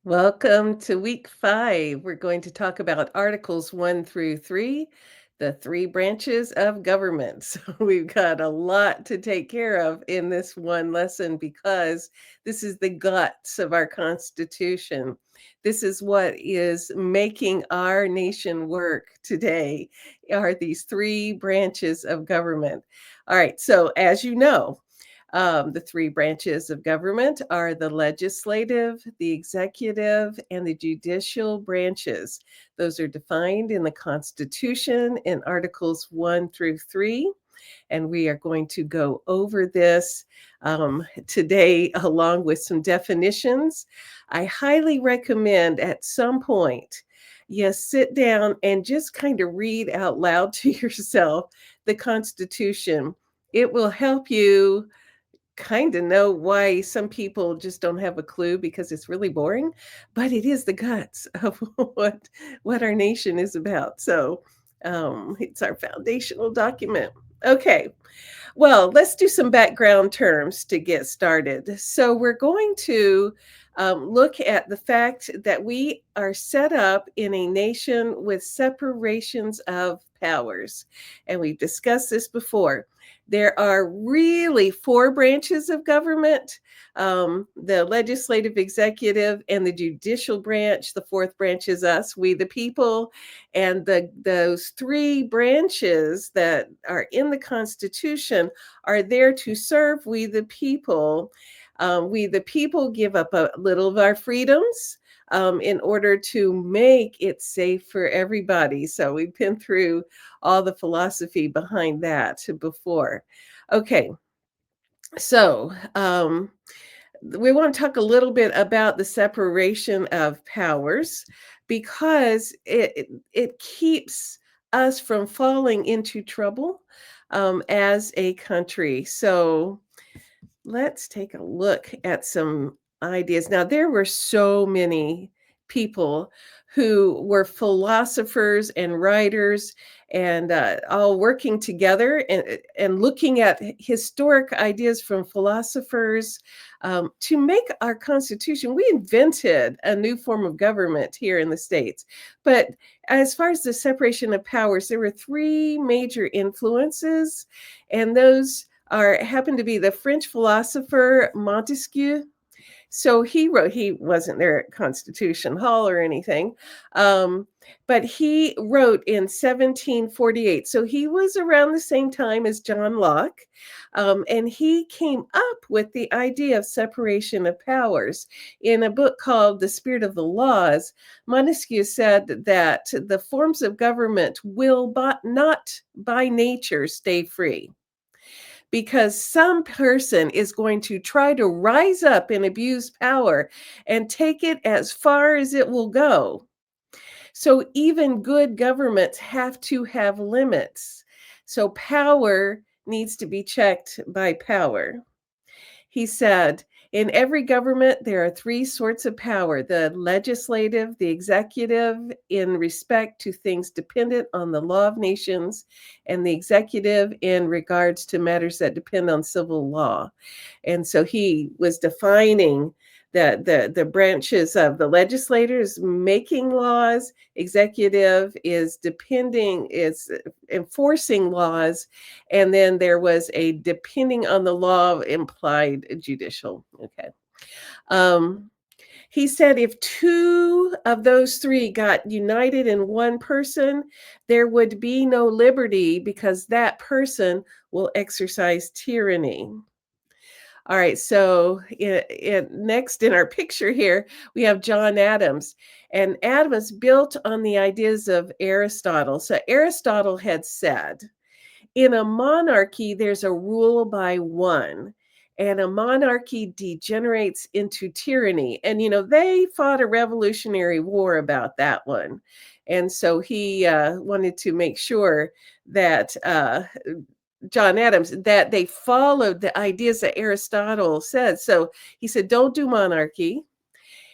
Welcome to week 5. We're going to talk about Articles 1 through 3, the three branches of government. So, we've got a lot to take care of in this one lesson because this is the guts of our Constitution. This is what is making our nation work today, are these three branches of government. All right, so as you know, the three branches of government are the legislative, the executive, and the judicial branches. Those are defined in the Constitution in Articles 1 through 3. And we are going to go over this today along with some definitions. I highly recommend at some point you sit down and just kind of read out loud to yourself the Constitution. It will help you kind of know why some people just don't have a clue because it's really boring, but it is the guts of what our nation is about. So it's our foundational document. Okay, well, let's do some background terms to get started. So we're going to look at the fact that we are set up in a nation with separations of powers. And we've discussed this before. There are really four branches of government: the legislative, executive, and the judicial branch. The fourth branch is us, we the people. And those three branches that are in the Constitution are there to serve we the people. We the people give up a little of our freedoms in order to make it safe for everybody. So we've been through all the philosophy behind that before. Okay, so we want to talk a little bit about the separation of powers because it keeps us from falling into trouble as a country. So let's take a look at some ideas. Now, there were so many people who were philosophers and writers and all working together and looking at historic ideas from philosophers to make our Constitution. We invented a new form of government here in the States. But as far as the separation of powers, there were three major influences, and those happened to be the French philosopher Montesquieu. So he wasn't there at Constitution Hall or anything, um, but he wrote in 1748. So he was around the same time as John Locke, and he came up with the idea of separation of powers. In a book called The Spirit of the Laws, Montesquieu said that the forms of government will not by nature stay free, because some person is going to try to rise up and abuse power and take it as far as it will go. So even good governments have to have limits. So power needs to be checked by power. He said, in every government, there are three sorts of power: the legislative, the executive, in respect to things dependent on the law of nations, and the executive in regards to matters that depend on civil law. And so he was defining the branches of the legislators making laws, executive is enforcing laws, and then there was a depending on the law implied judicial. Okay. Um, he said if two of those three got united in one person, there would be no liberty because that person will exercise tyranny. All right, so next in our picture here, we have John Adams. And Adams built on the ideas of Aristotle. So Aristotle had said, in a monarchy, there's a rule by one, and a monarchy degenerates into tyranny. And, they fought a revolutionary war about that one. And so he wanted to make sure that John Adams, that they followed the ideas that Aristotle said. So he said, don't do monarchy.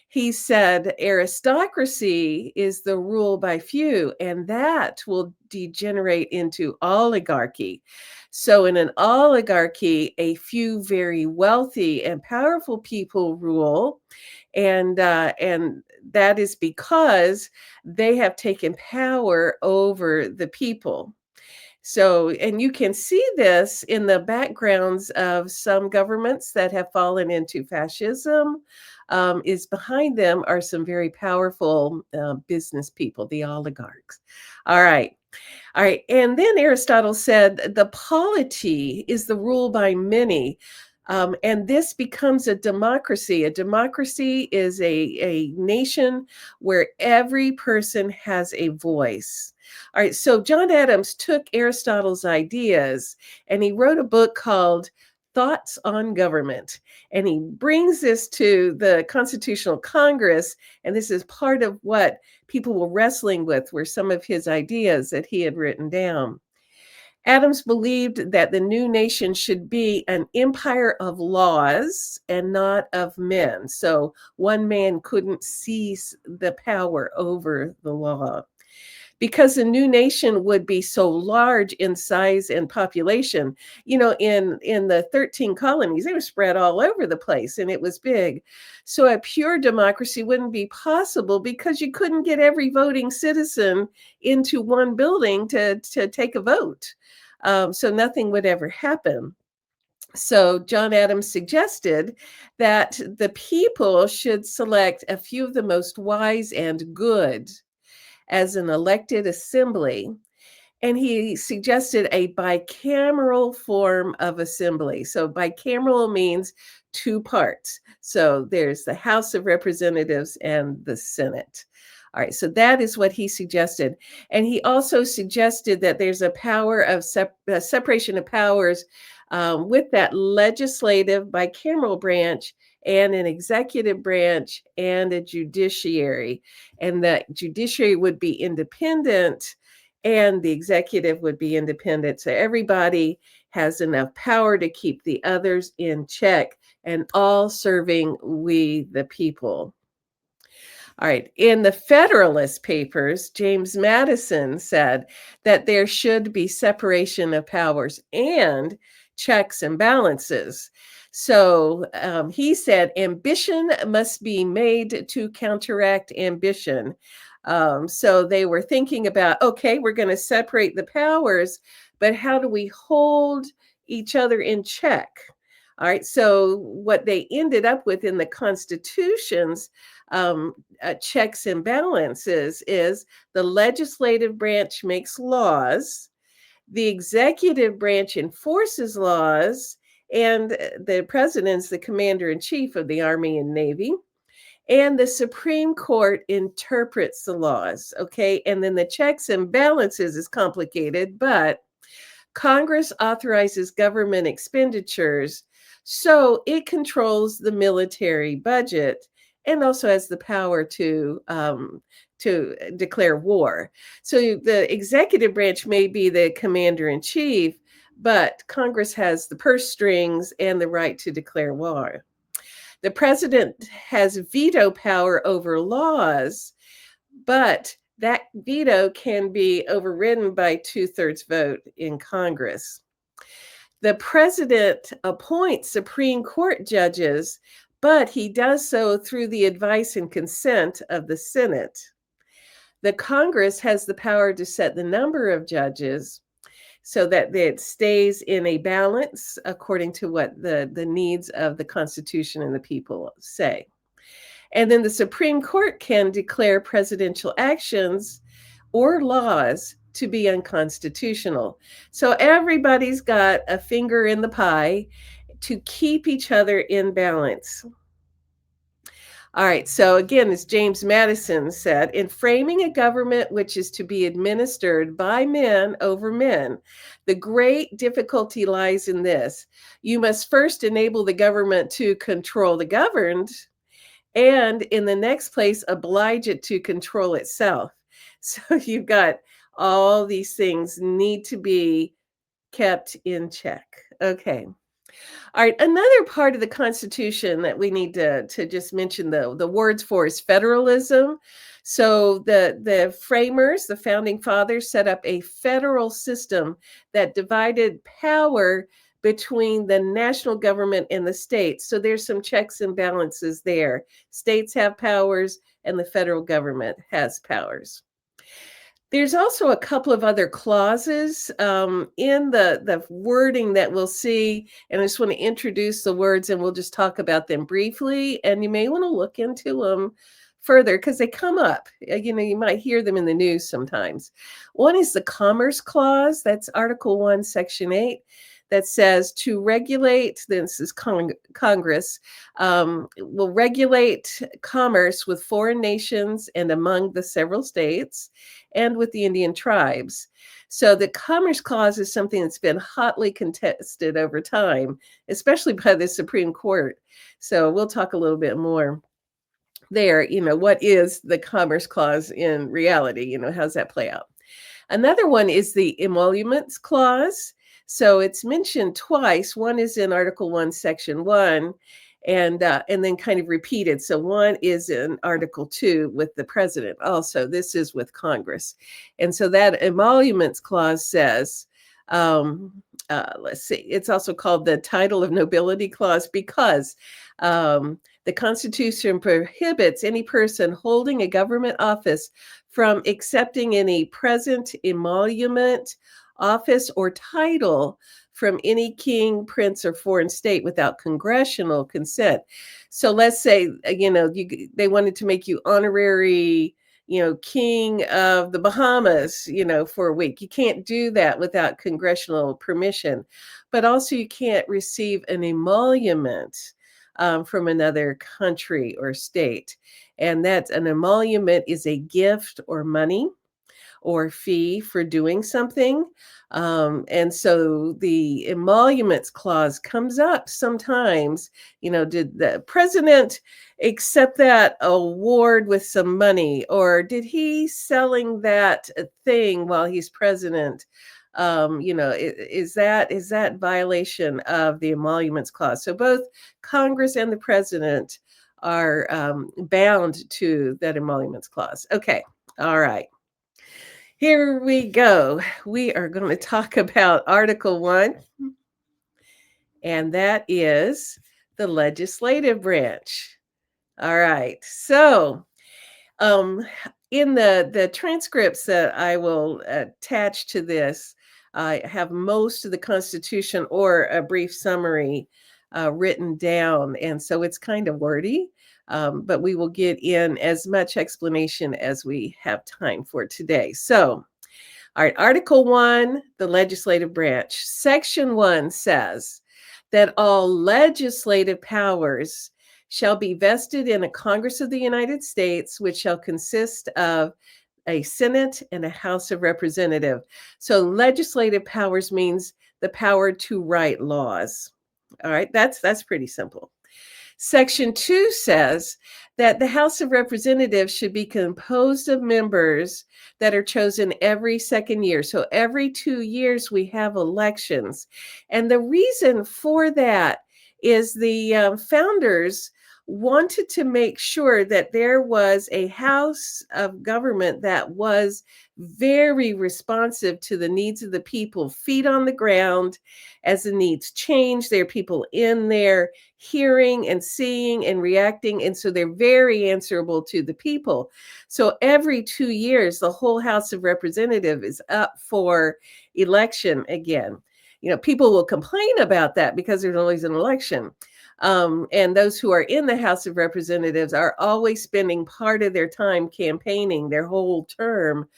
He said aristocracy is the rule by few, and that will degenerate into oligarchy. So, in an oligarchy, a few very wealthy and powerful people rule, and that is because they have taken power over the people. So, and you can see this in the backgrounds of some governments that have fallen into fascism. Is behind them are some very powerful business people, the oligarchs. All right. All right. And then Aristotle said the polity is the rule by many. And this becomes a democracy. A democracy is a nation where every person has a voice. All right. So John Adams took Aristotle's ideas and he wrote a book called Thoughts on Government. And he brings this to the Constitutional Congress. And this is part of what people were wrestling with were some of his ideas that he had written down. Adams believed that the new nation should be an empire of laws and not of men. So one man couldn't seize the power over the law. Because the new nation would be so large in size and population. In the 13 colonies, they were spread all over the place and it was big. So a pure democracy wouldn't be possible because you couldn't get every voting citizen into one building to take a vote. So nothing would ever happen. So John Adams suggested that the people should select a few of the most wise and good as an elected assembly, and he suggested a bicameral form of assembly. So bicameral means two parts. So there's the House of Representatives and the Senate. All right, so that is what he suggested. And he also suggested that there's a power of separation of powers with that legislative bicameral branch and an executive branch and a judiciary. And that judiciary would be independent and the executive would be independent. So everybody has enough power to keep the others in check and all serving we the people. All right. In the Federalist Papers, James Madison said that there should be separation of powers and checks and balances. So he said ambition must be made to counteract ambition. So they were thinking about, okay, we're going to separate the powers, but how do we hold each other in check? All right. So what they ended up with in the constitutions checks and balances is the legislative branch makes laws, the executive branch enforces laws, and the president's the commander in chief of the Army and Navy. And the Supreme Court interprets the laws, okay? And then the checks and balances is complicated, but Congress authorizes government expenditures, so it controls the military budget and also has the power to declare war. So the executive branch may be the commander in chief, but Congress has the purse strings and the right to declare war. The president has veto power over laws, but that veto can be overridden by two-thirds vote in Congress. The president appoints Supreme Court judges, but he does so through the advice and consent of the Senate. The Congress has the power to set the number of judges so that it stays in a balance according to what the needs of the Constitution and the people say. And then the Supreme Court can declare presidential actions or laws to be unconstitutional. So everybody's got a finger in the pie to keep each other in balance. All right, so again, as James Madison said, in framing a government which is to be administered by men over men, the great difficulty lies in this. You must first enable the government to control the governed, and in the next place, oblige it to control itself. So you've got all these things need to be kept in check. Okay. All right. Another part of the Constitution that we need to just mention, though, the words for is federalism. So the framers, the founding fathers, set up a federal system that divided power between the national government and the states. So there's some checks and balances there. States have powers and the federal government has powers. There's also a couple of other clauses in the wording that we'll see, and I just want to introduce the words, and we'll just talk about them briefly. And you may want to look into them further because they come up. You might hear them in the news sometimes. One is the Commerce Clause. That's Article 1, Section 8. That says to regulate, this is Congress, will regulate commerce with foreign nations and among the several states and with the Indian tribes. So the Commerce Clause is something that's been hotly contested over time, especially by the Supreme Court. So we'll talk a little bit more there. What is the Commerce Clause in reality? How's that play out? Another one is the Emoluments Clause. So it's mentioned twice. One is in Article 1, Section 1, and then kind of repeated. So one is in Article 2 with the president. Also, this is with Congress. And so that Emoluments Clause says, let's see, it's also called the Title of Nobility Clause because the Constitution prohibits any person holding a government office from accepting any present emolument, office, or title from any king, prince, or foreign state without congressional consent. So let's say, they wanted to make you honorary, king of the Bahamas, for a week. You can't do that without congressional permission. But also you can't receive an emolument from another country or state. And that's an emolument is a gift or money or fee for doing something. And so the Emoluments Clause comes up sometimes. Did the president accept that award with some money, or did he selling that thing while he's president? Is that violation of the Emoluments Clause? So both Congress and the president are bound to that Emoluments Clause. Okay, all right. Here we go. We are going to talk about Article 1, and that is the legislative branch. All right. So, in the transcripts that I will attach to this, I have most of the Constitution or a brief summary written down, and so it's kind of wordy. But we will get in as much explanation as we have time for today. So, all right, Article 1, the legislative branch. Section 1 says that all legislative powers shall be vested in a Congress of the United States, which shall consist of a Senate and a House of Representatives. So legislative powers means the power to write laws. All right, that's pretty simple. Section 2 says that the House of Representatives should be composed of members that are chosen every second year. So every 2 years we have elections. And the reason for that is the founders wanted to make sure that there was a house of government that was very responsive to the needs of the people, feet on the ground as the needs change. There are people in there hearing and seeing and reacting. And so they're very answerable to the people. So every 2 years, the whole House of Representatives is up for election again. People will complain about that because there's always an election. And those who are in the House of Representatives are always spending part of their time campaigning their whole term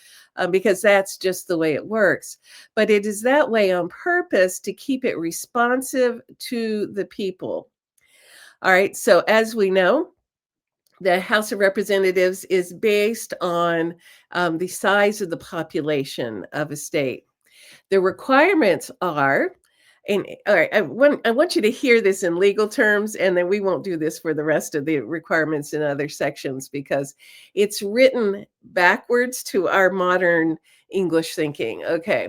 because that's just the way it works. But it is that way on purpose to keep it responsive to the people. All right, so as we know, the House of Representatives is based on the size of the population of a state. The requirements are, and all right, I want you to hear this in legal terms, and then we won't do this for the rest of the requirements in other sections because it's written backwards to our modern English thinking. Okay.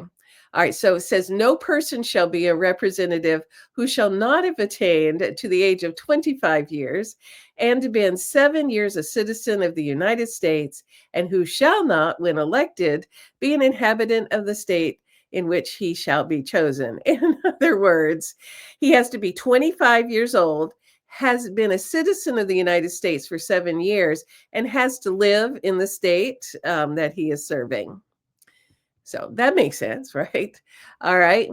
All right, so it says no person shall be a representative who shall not have attained to the age of 25 years and been 7 years a citizen of the United States, and who shall not, when elected, be an inhabitant of the state in which he shall be chosen. In other words, he has to be 25 years old, has been a citizen of the United States for 7 years, and has to live in the state that he is serving. So that makes sense, right? All right.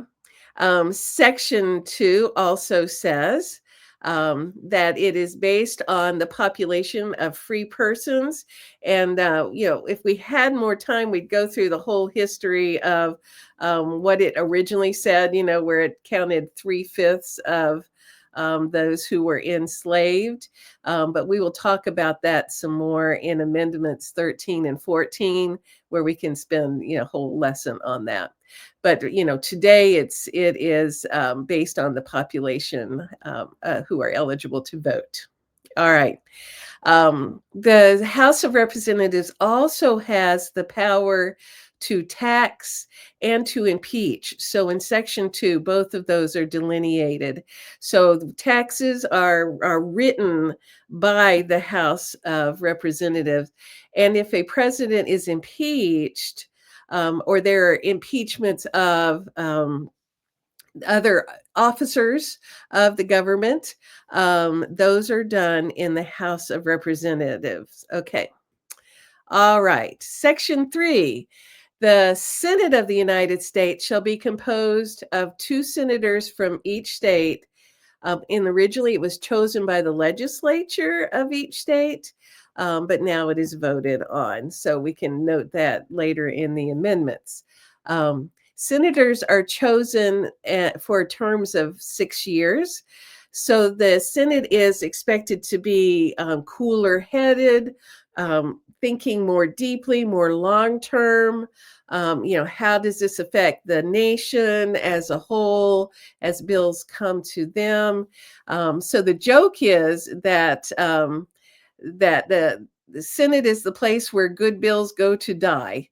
Section 2 also says that it is based on the population of free persons. And, if we had more time, we'd go through the whole history of what it originally said, where it counted three-fifths of those who were enslaved. But we will talk about that some more in Amendments 13 and 14, where we can spend, a whole lesson on that. But today it is based on the population who are eligible to vote. All right. The House of Representatives also has the power to tax and to impeach. So in Section 2, both of those are delineated. So the taxes are written by the House of Representatives. And if a president is impeached, or there are impeachments of other officers of the government, those are done in the House of Representatives. Okay. All right. Section 3. The Senate of the United States shall be composed of 2 senators from each state. And originally it was chosen by the legislature of each state, but now it is voted on. So we can note that later in the amendments. Senators are chosen for terms of 6 years. So the Senate is expected to be cooler headed, thinking more deeply, more long term. How does this affect the nation as a whole as bills come to them? So the joke is that that the Senate is the place where good bills go to die,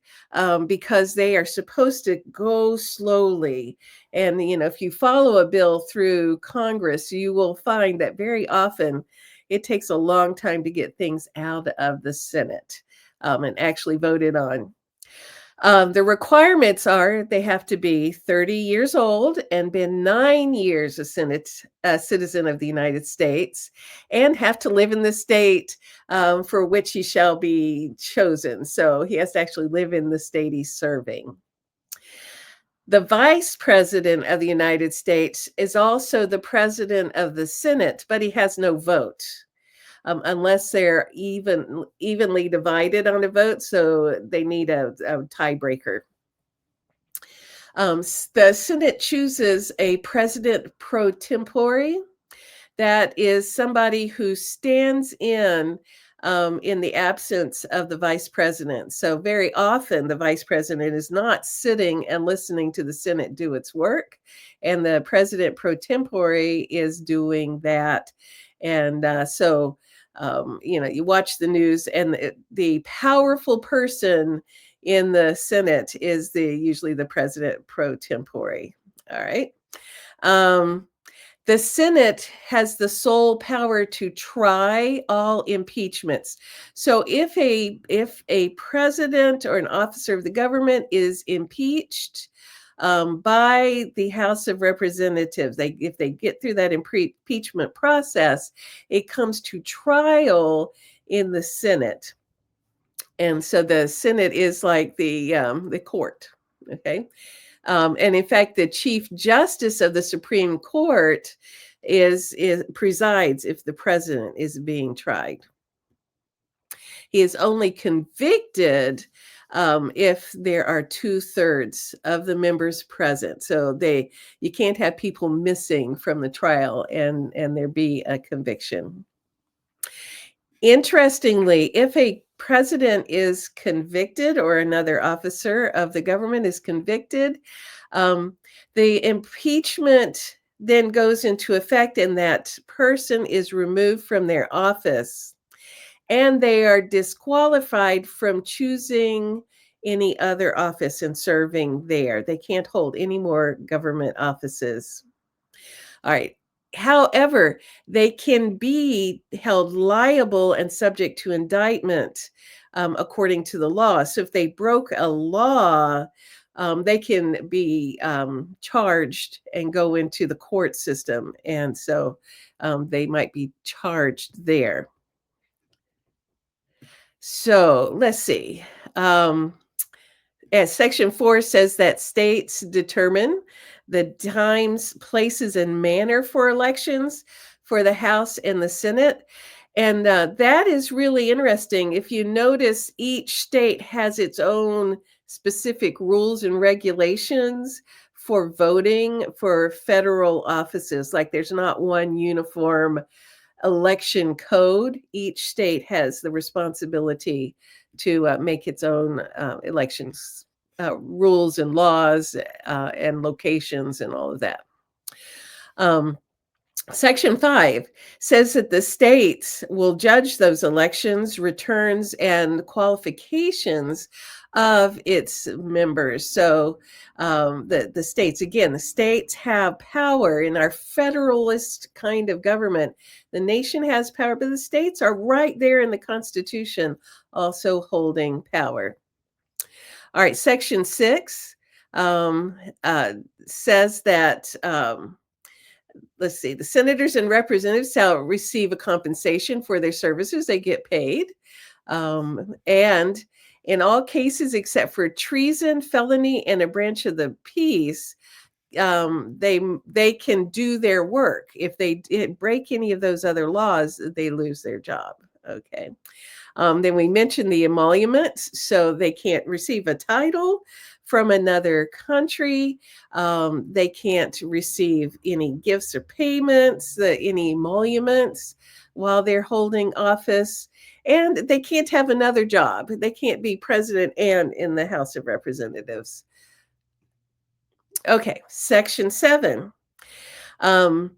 because they are supposed to go slowly. And if you follow a bill through Congress, you will find that very often it takes a long time to get things out of the Senate and actually voted on. The requirements are they have to be 30 years old and been 9 years a citizen of the United States, and have to live in the state for which he shall be chosen. So he has to actually live in the state he's serving. The Vice President of the United States is also the President of the Senate, but he has no vote. Unless they're evenly divided on a vote, so they need a tiebreaker. The Senate chooses a president pro tempore. That is somebody who stands in the absence of the vice president. So very often the vice president is not sitting and listening to the Senate do its work, and the president pro tempore is doing that. And you watch the news, and the powerful person in the Senate is usually the president pro tempore. All right. The Senate has the sole power to try all impeachments. So if a president or an officer of the government is impeached by the House of Representatives, if they get through that impeachment process, it comes to trial in the Senate. And so the Senate is like the court. Okay. And in fact, the Chief Justice of the Supreme Court presides if the president is being tried. He is only convicted if there are 2/3 of the members present. So you can't have people missing from the trial and there be a conviction. Interestingly, if a president is convicted or another officer of the government is convicted, the impeachment then goes into effect, and that person is removed from their office, and they are disqualified from choosing any other office and serving there. They can't hold any more government offices. All right. However, they can be held liable and subject to indictment according to the law. So if they broke a law, they can be charged and go into the court system. And so they might be charged there. So let's see. Um, as Section 4 says that states determine the times, places, and manner for elections for the House and the Senate. And that is really interesting. If you notice, each state has its own specific rules and regulations for voting for federal offices. Like there's not one uniform election code. Each state has the responsibility to make its own elections rules and laws and locations and all of that. Um, Section 5 says that the states will judge those elections, returns, and qualifications of its members. So the states, again, the states have power in our federalist kind of government. The nation has power, but the states are right there in the Constitution, also holding power. All right, Section 6 um, uh, says that. Let's see, the senators and representatives shall receive a compensation for their services. They get paid. And in all cases except for treason, felony, and a branch of the peace, they can do their work. If they break any of those other laws, they lose their job. Okay. Then we mentioned the emoluments, so they can't receive a title from another country. They can't receive any gifts or payments, any emoluments while they're holding office. And they can't have another job. They can't be president and in the House of Representatives. Okay, Section 7. Um,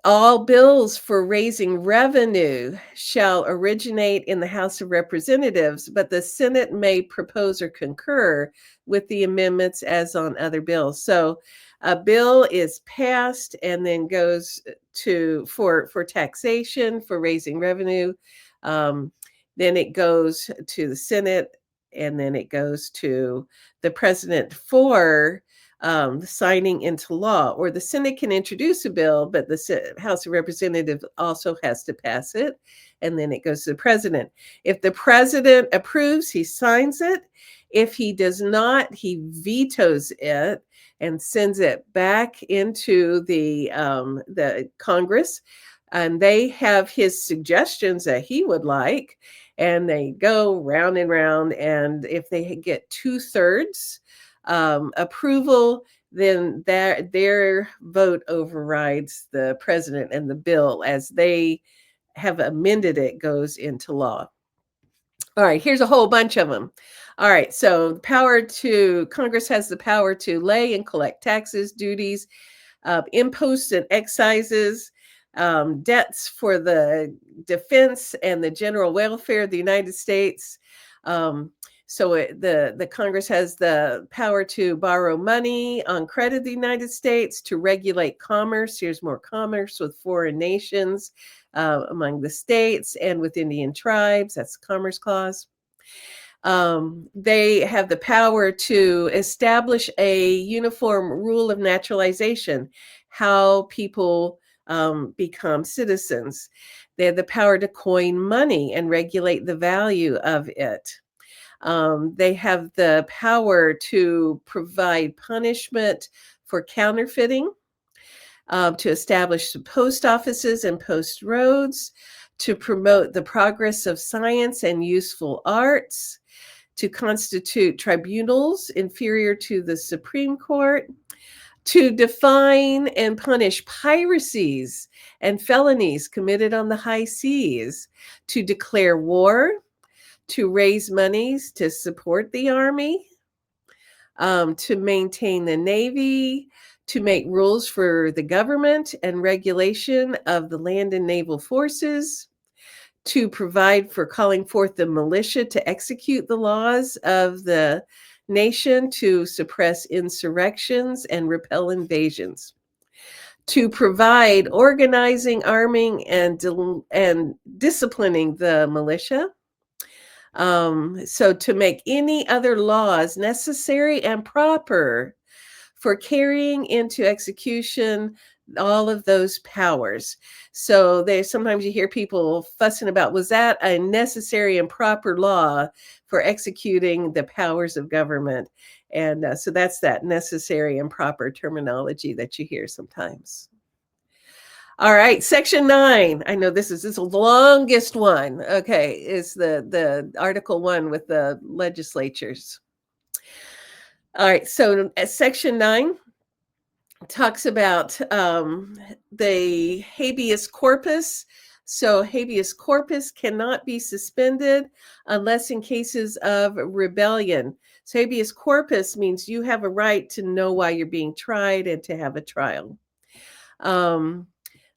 all bills for raising revenue shall originate in the House of Representatives, but the Senate may propose or concur with the amendments as on other bills. So a bill is passed and then goes to for taxation, for raising revenue. Then it goes to the Senate, and then it goes to the president for signing into law. Or the Senate can introduce a bill, but the House of Representatives also has to pass it, and then it goes to the president. If the president approves, he signs it. If he does not, he vetoes it and sends it back into the Congress, and they have his suggestions that he would like, and they go round and round. And if they get 2/3 approval, then their vote overrides the president, and the bill, as they have amended it, goes into law. All right, here's a whole bunch of them. All right, so Congress has the power to lay and collect taxes, duties, imposts and excises, debts for the defense and the general welfare of the United States. The Congress has the power to borrow money on credit of the United States, to regulate commerce. Here's more commerce with foreign nations, among the states and with Indian tribes. That's the Commerce Clause. They have the power to establish a uniform rule of naturalization, how people become citizens. They have the power to coin money and regulate the value of it. They have the power to provide punishment for counterfeiting, to establish post offices and post roads, to promote the progress of science and useful arts, to constitute tribunals inferior to the Supreme Court, to define and punish piracies and felonies committed on the high seas, to declare war, to raise monies to support the Army, to maintain the Navy, to make rules for the government and regulation of the land and naval forces, to provide for calling forth the militia to execute the laws of the nation, to suppress insurrections and repel invasions, to provide organizing, arming, and disciplining the militia, So to make any other laws necessary and proper for carrying into execution all of those powers. So they sometimes you hear people fussing about was that a necessary and proper law for executing the powers of government? And so that's that necessary and proper terminology that you hear sometimes. All right, section 9. I know this is the longest one. Okay, is the Article 1 with the legislatures. All right, so section 9 talks about the habeas corpus. So habeas corpus cannot be suspended unless in cases of rebellion. So habeas corpus means you have a right to know why you're being tried and to have a trial. Um,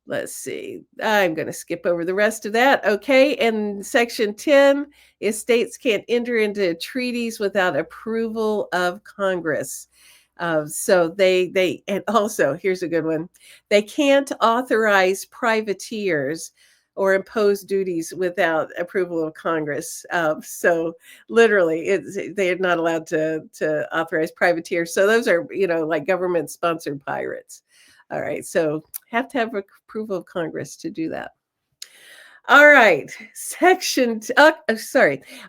let's see. I'm going to skip over the rest of that. Okay. And section 10 is states can't enter into treaties without approval of Congress. So and also here's a good one. They can't authorize privateers or impose duties without approval of Congress. So literally, they're not allowed to authorize privateers. So those are like government sponsored pirates. All right, so have to have approval of Congress to do that. All right,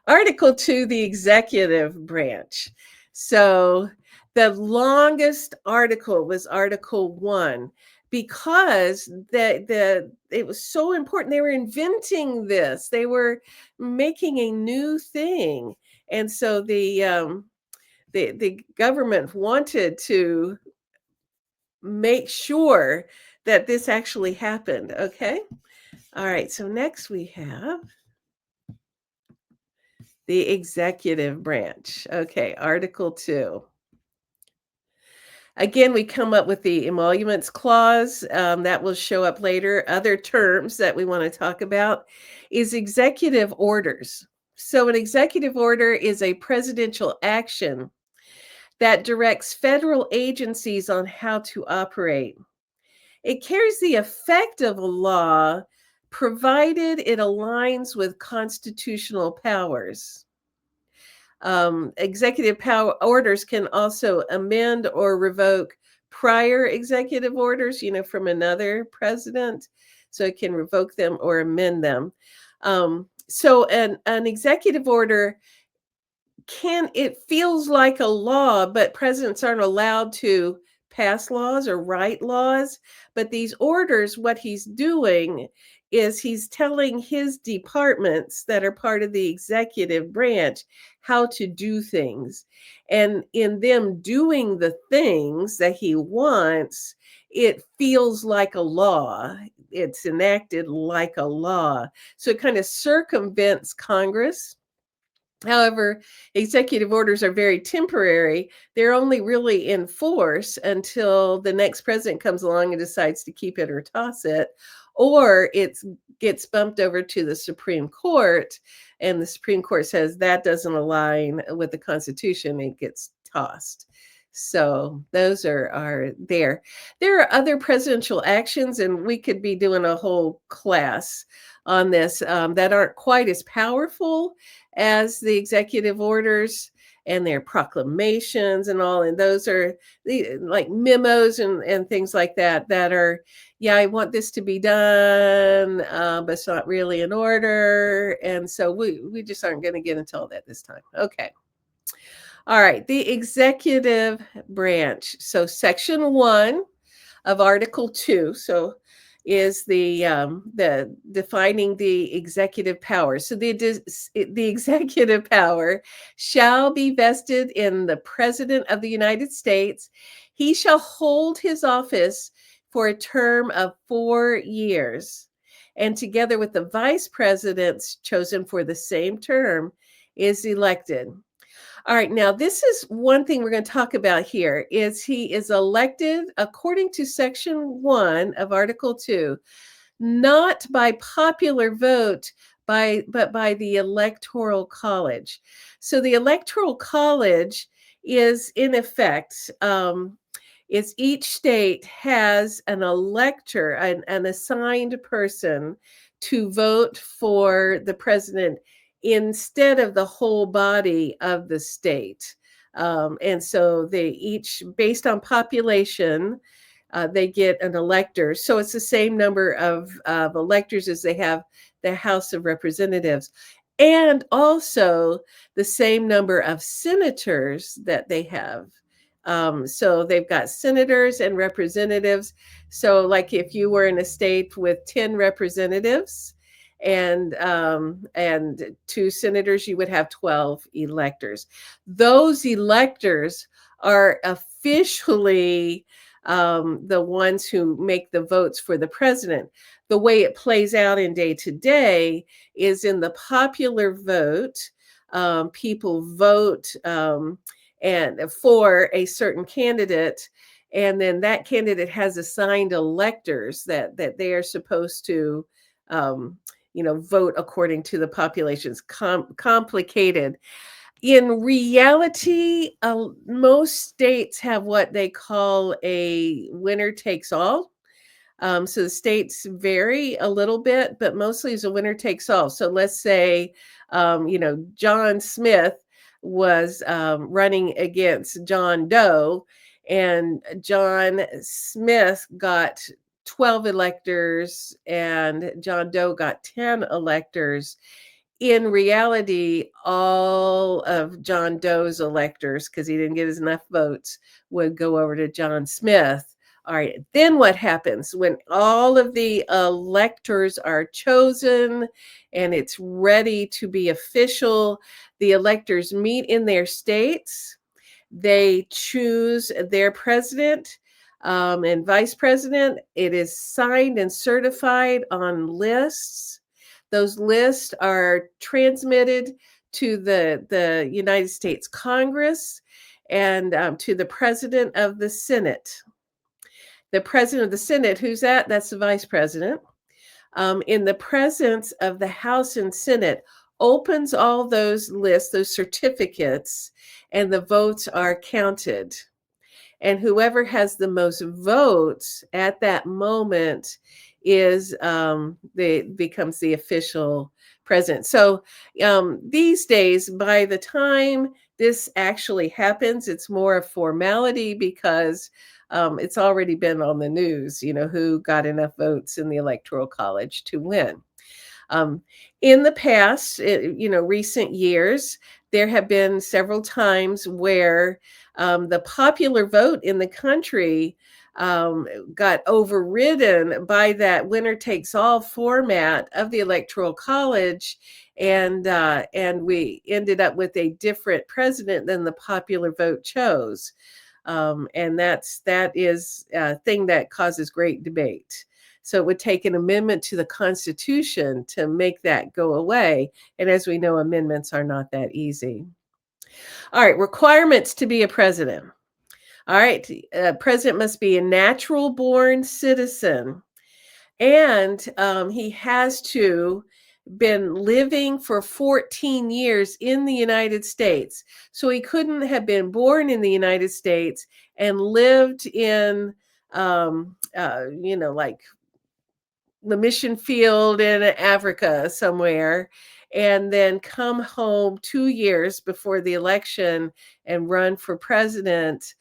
Article 2, the executive branch. So the longest article was Article 1 because it was so important. They were inventing this. They were making a new thing. And so the government wanted to make sure that this actually happened. Okay. All right. So next we have the executive branch. Okay. Article 2. Again, we come up with the emoluments clause that will show up later. Other terms that we want to talk about is executive orders. So, an executive order is a presidential action that directs federal agencies on how to operate. It carries the effect of a law provided it aligns with constitutional powers. Executive power orders can also amend or revoke prior executive orders, from another president. So it can revoke them or amend them. So an executive order it feels like a law, but presidents aren't allowed to pass laws or write laws. But these orders, what he's doing is he's telling his departments that are part of the executive branch how to do things. And in them doing the things that he wants, it feels like a law. It's enacted like a law. So it kind of circumvents Congress. However, executive orders are very temporary. They're only really in force until the next president comes along and decides to keep it or toss it, or it gets bumped over to the Supreme Court, and the Supreme Court says that doesn't align with the Constitution. It gets tossed. So those are there. There are other presidential actions, and we could be doing a whole class on this that aren't quite as powerful as the executive orders and their proclamations and all. And those are like memos and things like that are, yeah, I want this to be done, but it's not really in order. And so we just aren't going to get into all that this time. Okay. All right. The executive branch. So section 1 of Article 2. So is the defining the executive power. So the executive power shall be vested in the President of the United States. He shall hold his office for a term of 4 years, and together with the vice presidents chosen for the same term is elected. All right, now this is one thing we're going to talk about here is he is elected according to section 1 of Article 2, not by popular vote, but by the Electoral College. So the Electoral College is in effect, is each state has an elector, an assigned person to vote for the president instead of the whole body of the state. And so they each, based on population, they get an elector. So it's the same number of electors as they have the House of Representatives, and also the same number of senators that they have. So they've got senators and representatives. So, like if you were in a state with 10 representatives and two senators, you would have 12 electors. Those electors are officially the ones who make the votes for the president. The way it plays out in day to day is in the popular vote. People vote and for a certain candidate, and then that candidate has assigned electors that they are supposed to, um, vote according to the population's complicated. In reality, most states have what they call a winner takes all. So the states vary a little bit, but mostly it's a winner takes all. So let's say, John Smith was running against John Doe, and John Smith got 12 electors, and John Doe got 10 electors. In reality, all of John Doe's electors, because he didn't get enough votes, would go over to John Smith. All right, then what happens when all of the electors are chosen and it's ready to be official? The electors meet in their states. They choose their president and vice president. It is signed and certified on lists. Those lists are transmitted to the United States Congress and to the president of the Senate. The president of the Senate, who's that? That's the vice president. In the presence of the House and Senate, opens all those lists, those certificates, and the votes are counted. And whoever has the most votes at that moment is becomes the official president. So these days, by the time this actually happens, it's more a formality because it's already been on the news, who got enough votes in the Electoral College to win. Um, in the past, recent years, there have been several times where the popular vote in the country got overridden by that winner takes all format of the Electoral College, and we ended up with a different president than the popular vote chose. And that is a thing that causes great debate. So it would take an amendment to the Constitution to make that go away. And as we know, amendments are not that easy. All right, requirements to be a president. All right, president must be a natural born citizen, and he has to been living for 14 years in the United States. So he couldn't have been born in the United States and lived in, like the mission field in Africa somewhere, and then come home 2 years before the election and run for president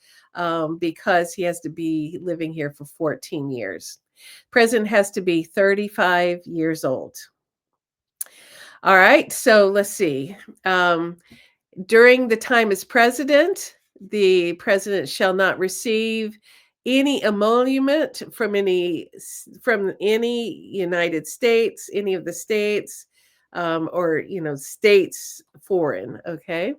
because he has to be living here for 14 years. President has to be 35 years old. All right, so let's see. During the time as president, the president shall not receive any emolument from any United States, any of the states, or states foreign. Okay,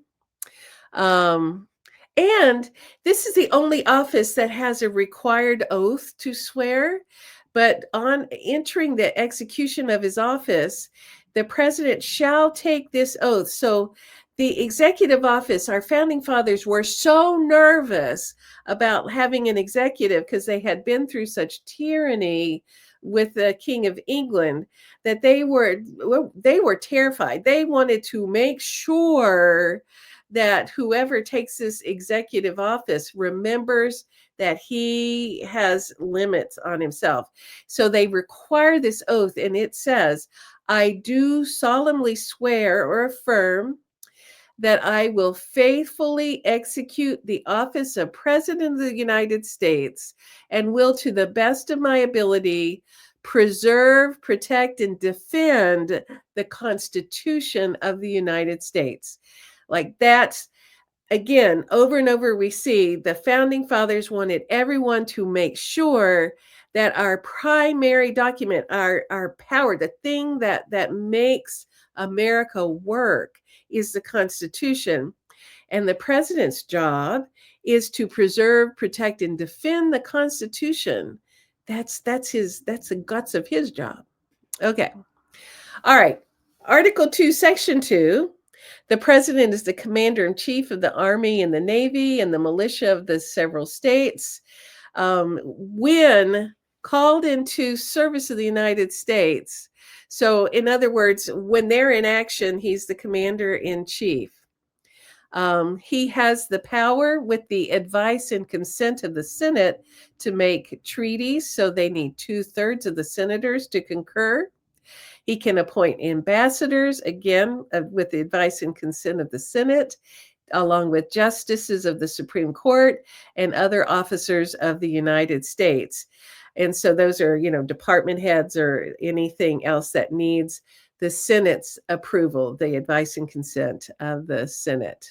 and this is the only office that has a required oath to swear. But on entering the execution of his office, the president shall take this oath. So the executive office, our founding fathers were so nervous about having an executive because they had been through such tyranny with the King of England that they were terrified. They wanted to make sure that whoever takes this executive office remembers that he has limits on himself. So they require this oath, and it says, I do solemnly swear or affirm that I will faithfully execute the office of President of the United States and will, to the best of my ability, preserve, protect, and defend the Constitution of the United States. Like that's again, over and over, we see the founding fathers wanted everyone to make sure that our primary document, our power, the thing that makes America work is the Constitution. And the president's job is to preserve, protect, and defend the Constitution. That's the guts of his job. Okay. All right. Article 2, Section 2. The president is the commander in chief of the Army and the Navy and the militia of the several states. When called into service of the United States, so in other words, when they're in action, he's the commander in chief. He has the power, with the advice and consent of the Senate, to make treaties. So they need 2/3 of the senators to concur. He can appoint ambassadors, again, with the advice and consent of the Senate, along with justices of the Supreme Court and other officers of the United States. And so those are, department heads or anything else that needs the Senate's approval, the advice and consent of the Senate.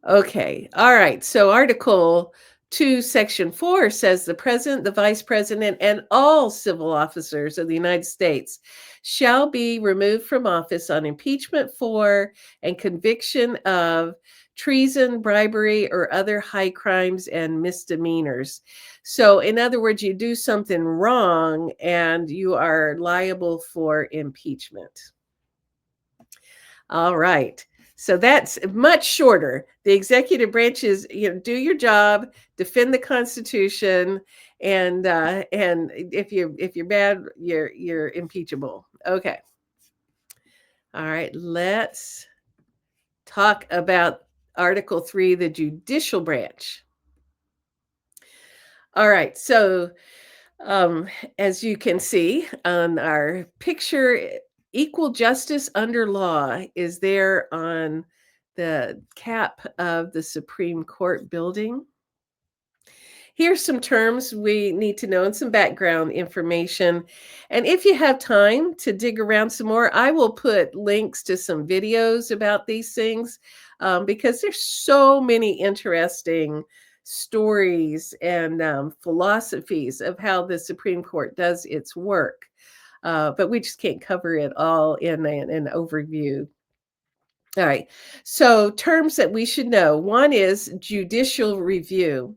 Okay. All right. So Article 2, Section 4 says the president, the vice president, and all civil officers of the United States shall be removed from office on impeachment for and conviction of treason, bribery, or other high crimes and misdemeanors. So, in other words, you do something wrong and you are liable for impeachment. All right. So that's much shorter. The executive branch is, do your job, defend the Constitution, and if you're bad, you're impeachable. Okay. All right. Let's talk about Article 3, the judicial branch. All right. So as you can see on our picture, equal justice under law is there on the cap of the Supreme Court building. Here's some terms we need to know and some background information. And if you have time to dig around some more, I will put links to some videos about these things because there's so many interesting stories and philosophies of how the Supreme Court does its work. But we just can't cover it all in an overview. All right. So, terms that we should know, one is judicial review.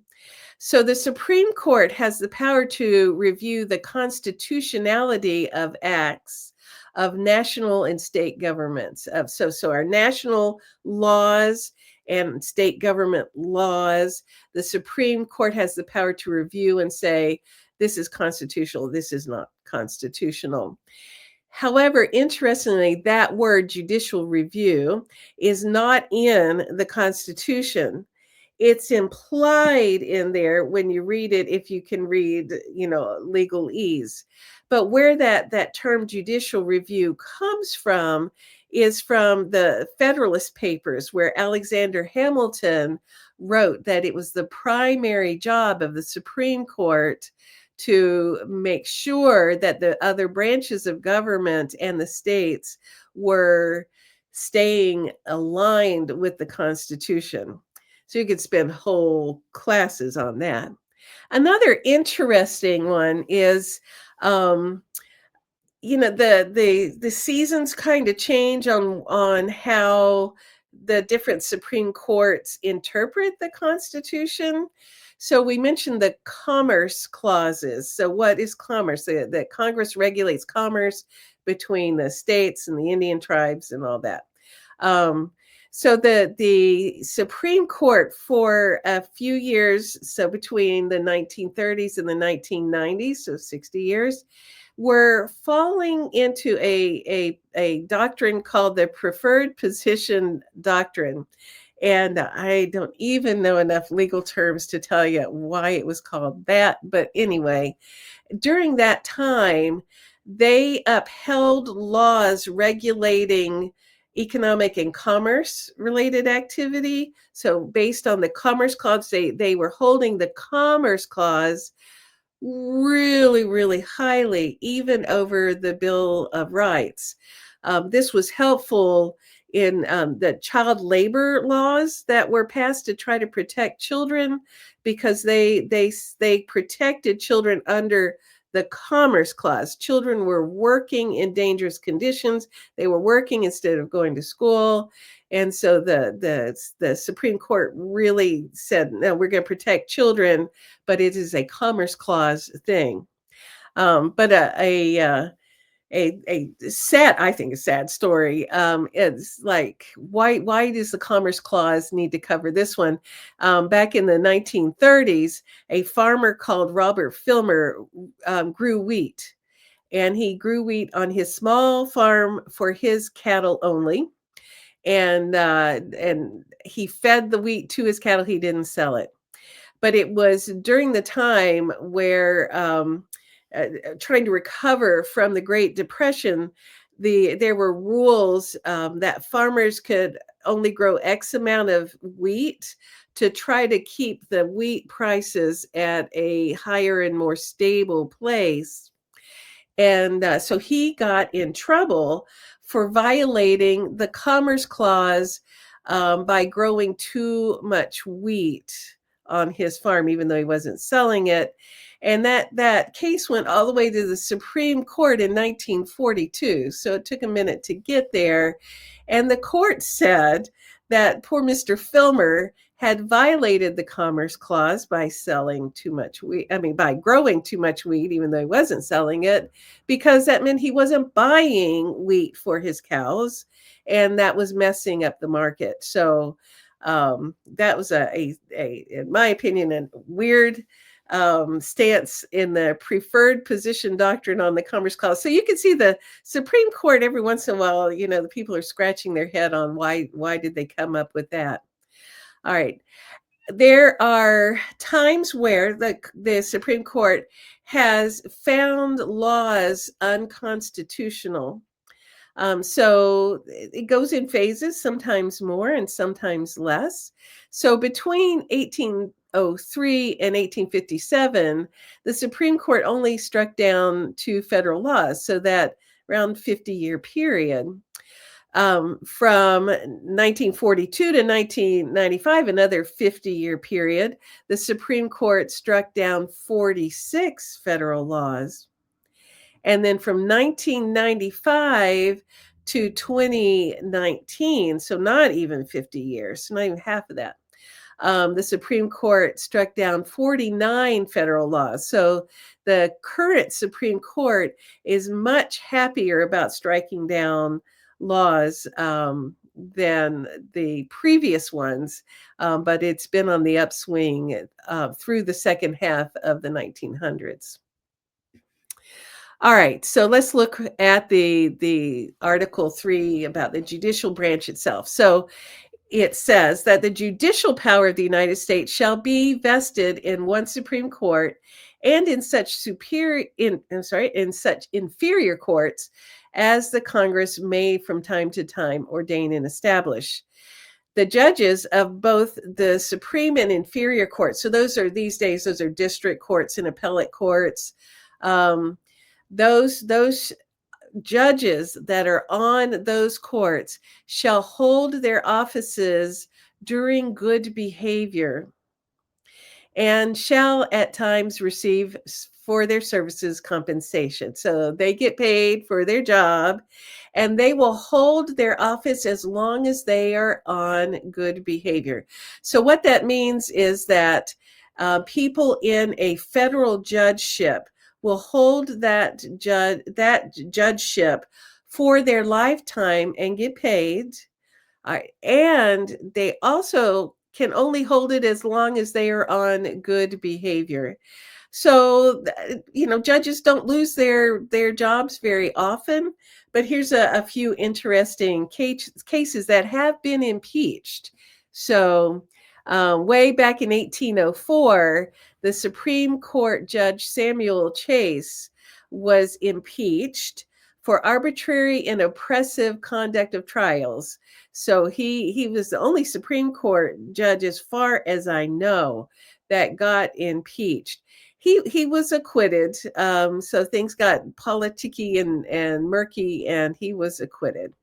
So, the Supreme Court has the power to review the constitutionality of acts of national and state governments. So our national laws and state government laws, the Supreme Court has the power to review and say, this is constitutional, this is not constitutional. However, interestingly, that word judicial review is not in the Constitution. It's implied in there when you read it, if you can read, legalese. But where that term judicial review comes from is from the Federalist Papers, where Alexander Hamilton wrote that it was the primary job of the Supreme Court to make sure that the other branches of government and the states were staying aligned with the Constitution. So you could spend whole classes on that. Another interesting one is, the seasons kind of change on how the different Supreme Courts interpret the Constitution. So we mentioned the commerce clauses. So what is commerce? That Congress regulates commerce between the states and the Indian tribes and all that. So the Supreme Court for a few years, so between the 1930s and the 1990s, so 60 years, were falling into a doctrine called the preferred position doctrine. And I don't even know enough legal terms to tell you why it was called that. But anyway, during that time, They upheld laws regulating economic and commerce related activity. So based on the Commerce Clause, they were holding the Commerce Clause really, really highly, even over the Bill of Rights. This was helpful in the child labor laws that were passed to try to protect children because they protected children under the Commerce Clause. Children were working in dangerous conditions. They were working instead of going to school. And so the Supreme Court really said, no, we're going to protect children, but it is a Commerce Clause thing. But a sad, I think, a sad story. It's like, why does the Commerce Clause need to cover this one? Back in the 1930s, a farmer called Robert Filmer grew wheat, and he grew wheat on his small farm for his cattle only. And he fed the wheat to his cattle. He didn't sell it, but it was during the time where trying to recover from the Great Depression, there were rules that farmers could only grow X amount of wheat to try to keep the wheat prices at a higher and more stable place. And so he got in trouble for violating the Commerce Clause by growing too much wheat on his farm, even though he wasn't selling it. And that case went all the way to the Supreme Court in 1942. So it took a minute to get there. And the court said that poor Mr. Filmer had violated the Commerce Clause by selling too much wheat. I mean, by growing too much wheat, even though he wasn't selling it, because that meant he wasn't buying wheat for his cows, and that was messing up the market. So that was in my opinion, a weird stance in the preferred position doctrine on the Commerce Clause. So you can see the Supreme Court every once in a while, the people are scratching their head on why did they come up with that? All right. There are times where the Supreme Court has found laws unconstitutional. So it goes in phases, sometimes more and sometimes less. So between 1803 and 1857, the Supreme Court only struck down two federal laws, so that around 50-year period. From 1942 to 1995, another 50-year period, the Supreme Court struck down 46 federal laws. And then from 1995 to 2019, so not even 50 years, not even half of that, the Supreme Court struck down 49 federal laws. So the current Supreme Court is much happier about striking down laws than the previous ones, but it's been on the upswing through the second half of the 1900s. All right, so let's look at the Article 3 about the judicial branch itself. So it says that the judicial power of the United States shall be vested in one Supreme Court and in such in such inferior courts as the Congress may from time to time ordain and establish. The judges of both the Supreme and inferior courts, so these days those are district courts and appellate courts. Those judges that are on those courts shall hold their offices during good behavior and shall at times receive for their services compensation. So they get paid for their job, and they will hold their office as long as they are on good behavior. So what that means is that people in a federal judgeship will hold that judgeship for their lifetime and get paid. And they also can only hold it as long as they are on good behavior. So, judges don't lose their jobs very often, but here's a few interesting cases that have been impeached. So, way back in 1804, the Supreme Court Judge Samuel Chase was impeached for arbitrary and oppressive conduct of trials. So he was the only Supreme Court judge, as far as I know, that got impeached. He was acquitted, so things got politicky and murky, and he was acquitted.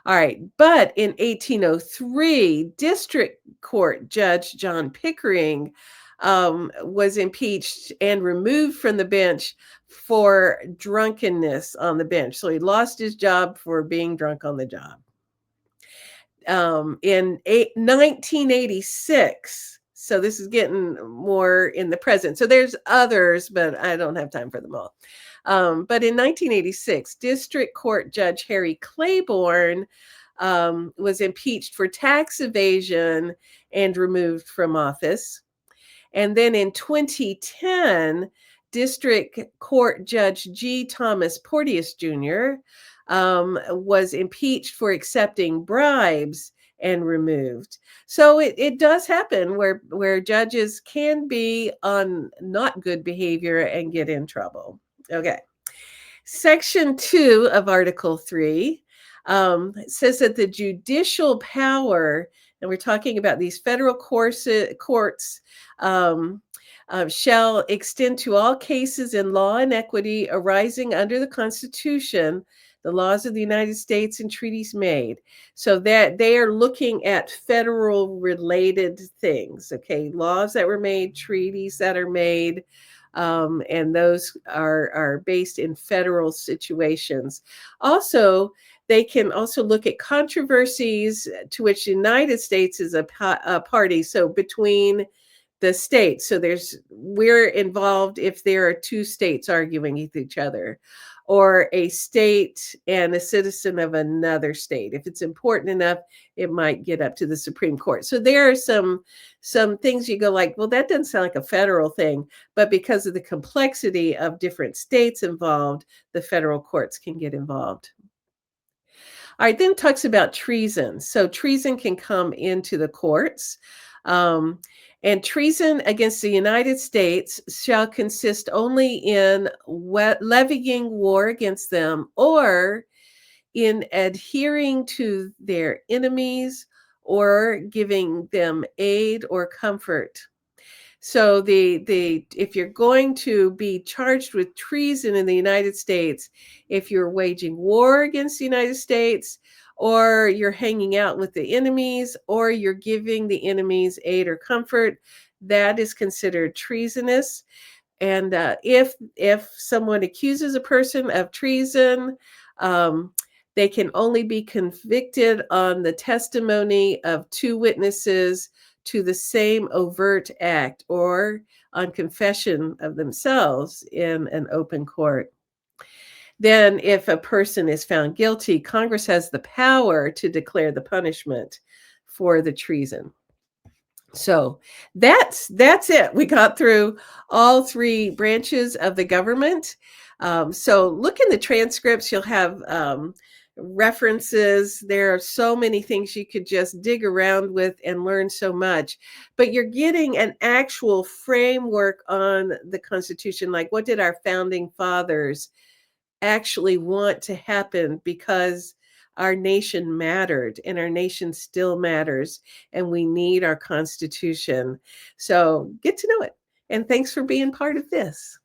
All right, but in 1803, District Court Judge John Pickering was impeached and removed from the bench for drunkenness on the bench. So he lost his job for being drunk on the job. In 1986, so this is getting more in the present. So there's others, but I don't have time for them all. But in 1986, District Court Judge Harry Claiborne was impeached for tax evasion and removed from office. And then in 2010, District Court Judge G. Thomas Porteous Jr. Was impeached for accepting bribes and removed. So it does happen where judges can be on not good behavior and get in trouble. Okay. Section 2 of Article 3 says that the judicial power, and we're talking about these federal courts, shall extend to all cases in law and equity arising under the Constitution, the laws of the United States, and treaties made. So that they are looking at federal related things, okay? Laws that were made, treaties that are made, and those are based in federal situations. Also, they can also look at controversies to which the United States is a party. So between the states, so we're involved if there are two states arguing with each other, or a state and a citizen of another state. If it's important enough, it might get up to the Supreme Court. So there are some things you go like, well, that doesn't sound like a federal thing, but because of the complexity of different states involved, the federal courts can get involved. All right, then it talks about treason. So treason can come into the courts. And treason against the United States shall consist only in levying war against them, or in adhering to their enemies, or giving them aid or comfort. So the if you're going to be charged with treason in the United States, if you're waging war against the United States, or you're hanging out with the enemies, or you're giving the enemies aid or comfort, that is considered treasonous. And if someone accuses a person of treason, um, they can only be convicted on the testimony of two witnesses to the same overt act, or on confession of themselves in an open court. Then, if a person is found guilty, Congress has the power to declare the punishment for the treason. So that's it. We got through all three branches of the government. So look in the transcripts. You'll have references. There are so many things you could just dig around with and learn so much. But you're getting an actual framework on the Constitution. Like, what did our founding fathers actually want to happen, because our nation mattered and our nation still matters, and we need our Constitution. So get to know it. And thanks for being part of this.